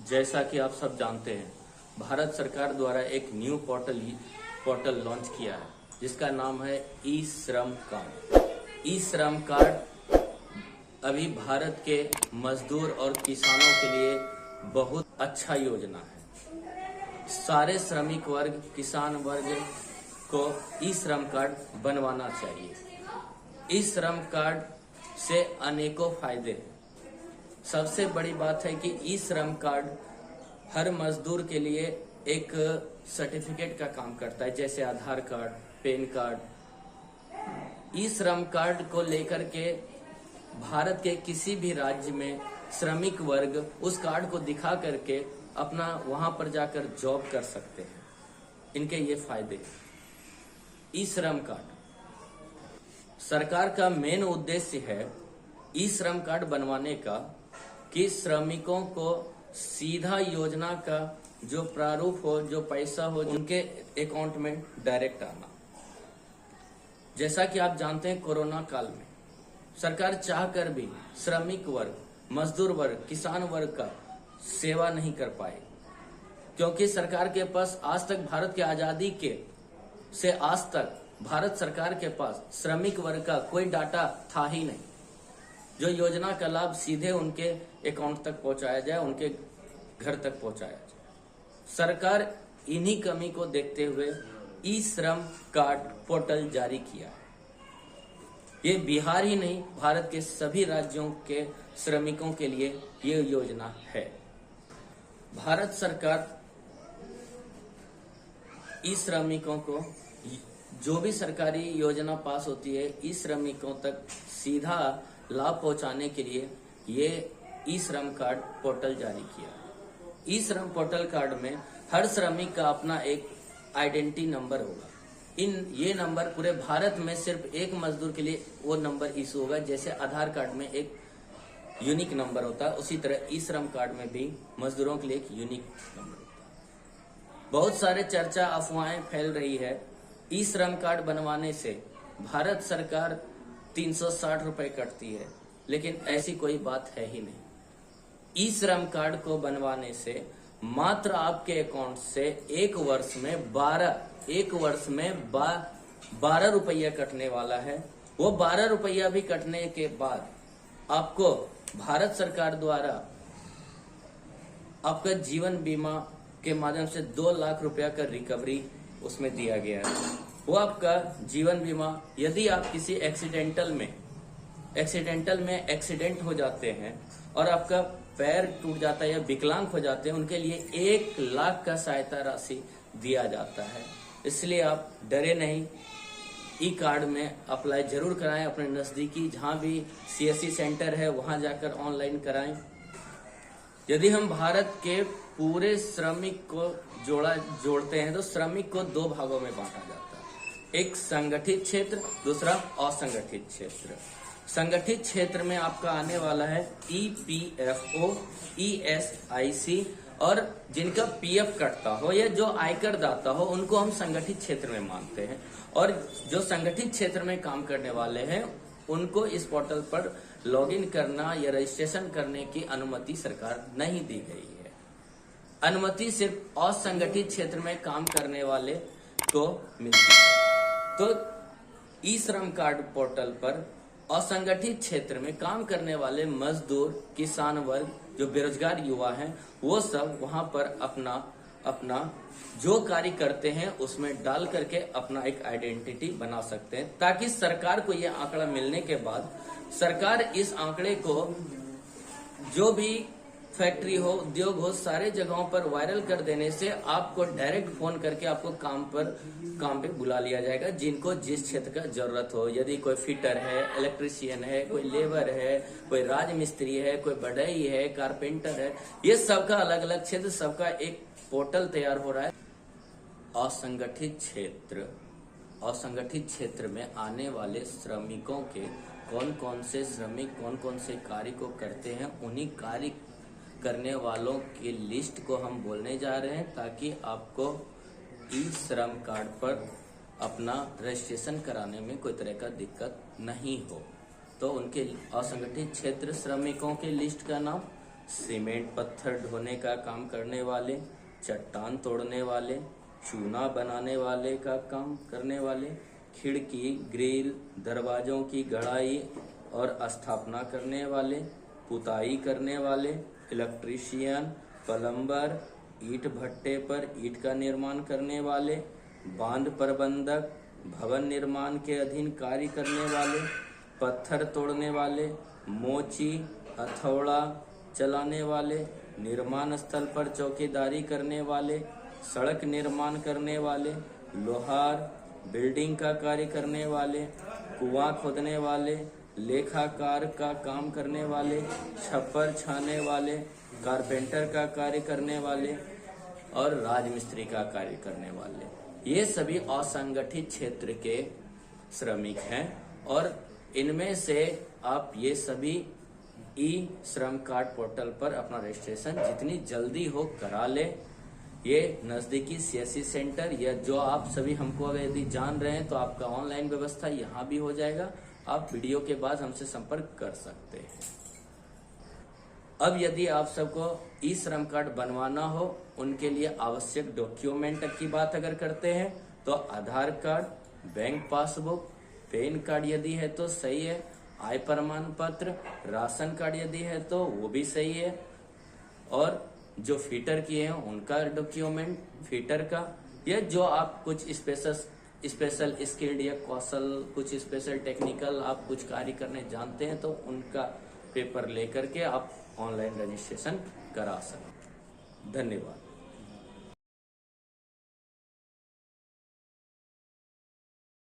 जैसा कि आप सब जानते हैं, भारत सरकार द्वारा एक न्यू पोर्टल लॉन्च किया है जिसका नाम है ई श्रम कार्ड। ई श्रम कार्ड अभी भारत के मजदूर और किसानों के लिए बहुत अच्छा योजना है। सारे श्रमिक वर्ग, किसान वर्ग को ई श्रम कार्ड बनवाना चाहिए। ई श्रम कार्ड से अनेकों फायदे हैं। सबसे बड़ी बात है कि ई श्रम कार्ड हर मजदूर के लिए एक सर्टिफिकेट का काम करता है, जैसे आधार कार्ड, पैन कार्ड। ई श्रम कार्ड को लेकर के भारत के किसी भी राज्य में श्रमिक वर्ग उस कार्ड को दिखा करके अपना वहां पर जाकर जॉब कर सकते हैं। इनके ये फायदे। ई श्रम कार्ड सरकार का मेन उद्देश्य है ई श्रम कार्ड बनवाने का कि श्रमिकों को सीधा योजना का जो प्रारूप हो, जो पैसा हो, उनके अकाउंट में डायरेक्ट आना। जैसा कि आप जानते हैं, कोरोना काल में सरकार चाहकर भी श्रमिक वर्ग, मजदूर वर्ग, किसान वर्ग का सेवा नहीं कर पाए, क्योंकि सरकार के पास आज तक भारत की आजादी के से आज तक भारत सरकार के पास श्रमिक वर्ग का कोई डाटा था ही नहीं, जो योजना का लाभ सीधे उनके अकाउंट तक पहुंचाया जाए, उनके घर तक पहुंचाया जाए। सरकार इन्हीं कमी को देखते हुए ई श्रम कार्ड पोर्टल जारी किया है। ये बिहार ही नहीं, भारत के सभी राज्यों के श्रमिकों के लिए ये योजना है। भारत सरकार ई श्रमिकों को जो भी सरकारी योजना पास होती है, ई श्रमिकों तक सीधा लाभ पहुंचाने के लिए ये ई श्रम कार्ड पोर्टल जारी किया। ई श्रम पोर्टल कार्ड में हर श्रमिक का अपना एक आइडेंटिटी नंबर होगा। ये नंबर पूरे भारत में सिर्फ एक मजदूर के लिए वो नंबर इशू होगा। जैसे आधार कार्ड में एक यूनिक नंबर होता है, उसी तरह ई श्रम कार्ड में भी मजदूरों के लिए एक यूनिक नंबर होता है। बहुत सारे चर्चा, अफवाहें फैल रही है। ई श्रम कार्ड बनवाने से भारत सरकार 360 रुपए कटती है, लेकिन ऐसी कोई बात है ही नहीं। ई श्रम कार्ड को बनवाने से मात्र आपके अकाउंट से एक वर्ष में 12 रुपया कटने वाला है। वो 12 रुपया भी कटने के बाद आपको भारत सरकार द्वारा आपका जीवन बीमा के माध्यम से 2 लाख रुपया का रिकवरी उसमें दिया गया है। वो आपका जीवन बीमा, यदि आप किसी एक्सीडेंटल में एक्सीडेंट हो जाते हैं और आपका पैर टूट जाता है या विकलांग हो जाते हैं, उनके लिए 1 लाख का सहायता राशि दिया जाता है। इसलिए आप डरे नहीं, ई कार्ड में अप्लाई जरूर कराएं। अपने नजदीकी जहां भी सीएससी सेंटर है वहां जाकर ऑनलाइन कराएं। यदि हम भारत के पूरे श्रमिक को जोड़ते हैं तो श्रमिक को 2 भागों में बांटा जाता है, एक संगठित क्षेत्र, दूसरा असंगठित क्षेत्र। संगठित क्षेत्र में आपका आने वाला है ईपीएफओ, ईएसआईसी और जिनका पीएफ कटता हो या जो आयकर दाता हो, उनको हम संगठित क्षेत्र में मानते हैं। और जो संगठित क्षेत्र में काम करने वाले हैं उनको इस पोर्टल पर लॉगिन करना या रजिस्ट्रेशन करने की अनुमति सरकार नहीं दी गई है। अनुमति सिर्फ असंगठित क्षेत्र में काम करने वाले को मिलती है। तो ई श्रम कार्ड पोर्टल पर असंगठित क्षेत्र में काम करने वाले मजदूर, किसान वर्ग, जो बेरोजगार युवा हैं, वो सब वहां पर अपना जो कार्य करते हैं उसमें डाल करके अपना एक आइडेंटिटी बना सकते हैं, ताकि सरकार को यह आंकड़ा मिलने के बाद सरकार इस आंकड़े को जो भी फैक्ट्री हो, उद्योग हो, सारे जगहों पर वायरल कर देने से आपको डायरेक्ट फोन करके आपको काम पे बुला लिया जाएगा, जिनको जिस क्षेत्र का जरूरत हो। यदि कोई फिटर है, इलेक्ट्रीशियन है, कोई लेबर है, कोई राजमिस्त्री है, कोई बढ़ई है, कारपेंटर है, ये सबका अलग अलग क्षेत्र, सबका एक पोर्टल तैयार हो रहा है। असंगठित क्षेत्र में आने वाले श्रमिकों के कौन कौन से श्रमिक कौन कौन से कार्य को करते हैं, उन्हीं कार्य करने वालों की लिस्ट को हम बोलने जा रहे हैं, ताकि आपको ई श्रम कार्ड पर अपना रजिस्ट्रेशन कराने में कोई तरह का दिक्कत नहीं हो। तो उनके असंगठित क्षेत्र श्रमिकों के लिस्ट का नाम सीमेंट पत्थर ढोने का काम करने वाले, चट्टान तोड़ने वाले, चूना बनाने वाले का काम करने वाले, खिड़की, ग्रिल, दरवाजों की गड़ाई और स्थापना करने वाले, पुताई करने वाले, इलेक्ट्रीशियन, प्लम्बर, ईंट भट्टे पर ईंट का निर्माण करने वाले, बांध प्रबंधक, भवन निर्माण के अधीन कार्य करने वाले, पत्थर तोड़ने वाले, मोची, हथौड़ा चलाने वाले, निर्माण स्थल पर चौकीदारी करने वाले, सड़क निर्माण करने वाले, लोहार, बिल्डिंग का कार्य करने वाले, कुआं खोदने वाले, लेखाकार का काम करने वाले, छप्पर छाने वाले, कारपेंटर का कार्य करने वाले और राजमिस्त्री का कार्य करने वाले, ये सभी असंगठित क्षेत्र के श्रमिक हैं। और इनमें से आप ये सभी ई श्रम कार्ड पोर्टल पर अपना रजिस्ट्रेशन जितनी जल्दी हो करा ले। ये नजदीकी सीएससी सेंटर या जो आप सभी हमको अगर यदि जान रहे हैं तो आपका ऑनलाइन व्यवस्था यहाँ भी हो जाएगा। आप वीडियो के बाद हमसे संपर्क कर सकते हैं। अब यदि आप सबको ई श्रम कार्ड बनवाना हो, उनके लिए आवश्यक डॉक्यूमेंट की बात अगर करते हैं तो Aadhaar card, bank passbook, PAN card यदि है तो सही है, आय प्रमाण पत्र, राशन कार्ड यदि है तो वो भी सही है, और जो फीटर किए हैं उनका डॉक्यूमेंट फीटर का, या जो आप कुछ स्पेशल स्किल्ड या कौशल, कुछ स्पेशल टेक्निकल आप कुछ कार्य करने जानते हैं तो उनका पेपर लेकर के आप ऑनलाइन रजिस्ट्रेशन करा सकते हैं। धन्यवाद।